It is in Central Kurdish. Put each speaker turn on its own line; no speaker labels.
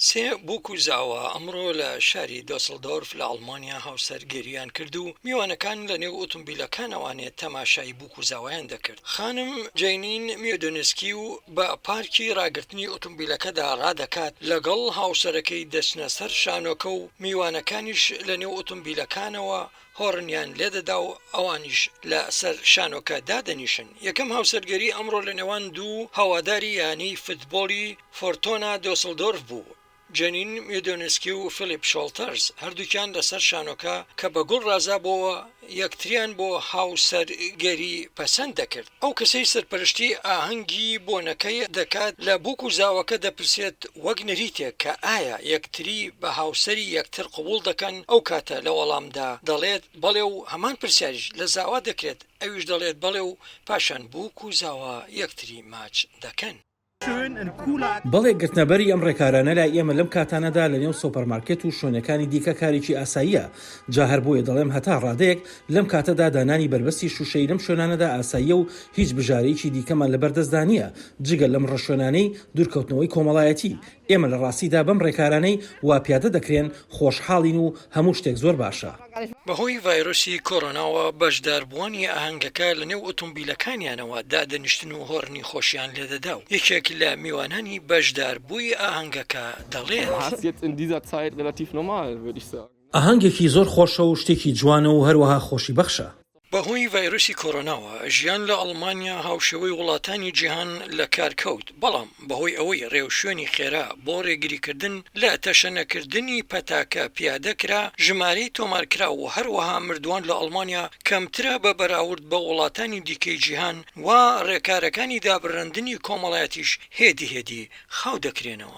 سێ بووکوزاوە ئەمڕۆ لە شاری دۆسڵدۆرف لە ئەڵمانیا هاوسەرگیریان کرد و میوانەکان لە نێو ئۆتۆمبیلەکانەوانێت تەماشای بووکوزاوایان دەکرد. خانم جەینین میۆدۆنسکی و بە پارکی ڕاگررتنی ئۆتۆمبیلەکەدا ڕادەکات لەگەڵ هاوسەرەکەی دەچنە سەر شانۆکە و میوانەکانیش لە نێو ئۆتۆمبیلەکانەوە هۆڕنیان لێدەدا و ئەوانیش لە سەر شانۆکە دادەنیشن. یەکەم هاوسەرگەری ئەمڕۆ لە نێوان دوو هەواداری یانی فوتبۆلی فۆرتۆنا دۆسڵدۆرف بوو. جەنین میۆدۆنسکی و فلیپ شۆڵتەرز هەردووکیان لەسەر شانۆکە کە بە گوڵ ڕازابەوە یەکتریان بۆ هاوسەرگەری پەسەند دەکرد. ئەو کەسەی سەرپەرشتی ئاهەنگی بۆنەکەی دەکات لە بووکوزاوەکە دەپرسێت وەک نەریتێک کە ئایا یەکتری بە هاوسەری یەکتر قبول دەکەن. ئەو کاتە لە وەڵامدا دەڵێت بەڵێ و هەمان پرسیاریش لە زاوا دەکرێت، ئەویش دەڵێت بەڵێ و پاشان بووکوزاوە یەکتری ماچ دەکەن.
بەڵێ گرتنەبەری ئەم ڕێکارانە لای ئێمە لەم کاتانەدا لە نێو سۆپەرمارکێت و شوێنەکانی دیکە کارێکی ئاساییە. جا هەر بۆیە دەڵێم هەتا ڕادەیەک لەم کاتەدا دانانی بربەستی شوشەی لەم شوێنانەدا ئاساییە و هیچ بژارەیەکی دیکەمان لەبەردەستدانە جگە لەم ڕەشوێنانەی دوورکەوتنەوەی کۆمەڵایەتی. ئێمە لە ڕاستیدا بەم ڕێکارانەی وا پیادە دەکرێن خۆشحاڵین و هەموو شتێک زۆر باشە.
بەهۆی ڤایرۆسی کۆرۆناوە بەشداربووانی ئاهەنگەکە لە نێو ئۆتۆمبیلەکانیانەوە دادەنیشتن و هۆڕنی خۆشیان لێدەدا و یەکێک لە میوانانی بەشداربووی ئاهەنگەکە دەڵێت
ئاهەنگێکی زۆر خۆشە و شتێکی جوانە و هەروەها خۆشی بەخشە.
بەهۆی ڤایرۆسی کۆرۆناوە ژیان لە ئەڵمانیا هاوشەوەی وڵاتانی جیهان لە کارکەوت، بەڵام بەهۆی ئەوەی ڕێوشوێنی خێرا بۆ ڕێگریکردن لە تەشەنەکردنی پەتاکە پیادەکرا، ژمارەی تۆمارکرا و هەروەها مردووان لە ئەڵمانیا کەمترە بە بەراورد بە وڵاتانی دیکەی جیهان و ڕێکارەکانی دابڕاندنی کۆمەڵایەتیش هێدی خاو دەکرێنەوە.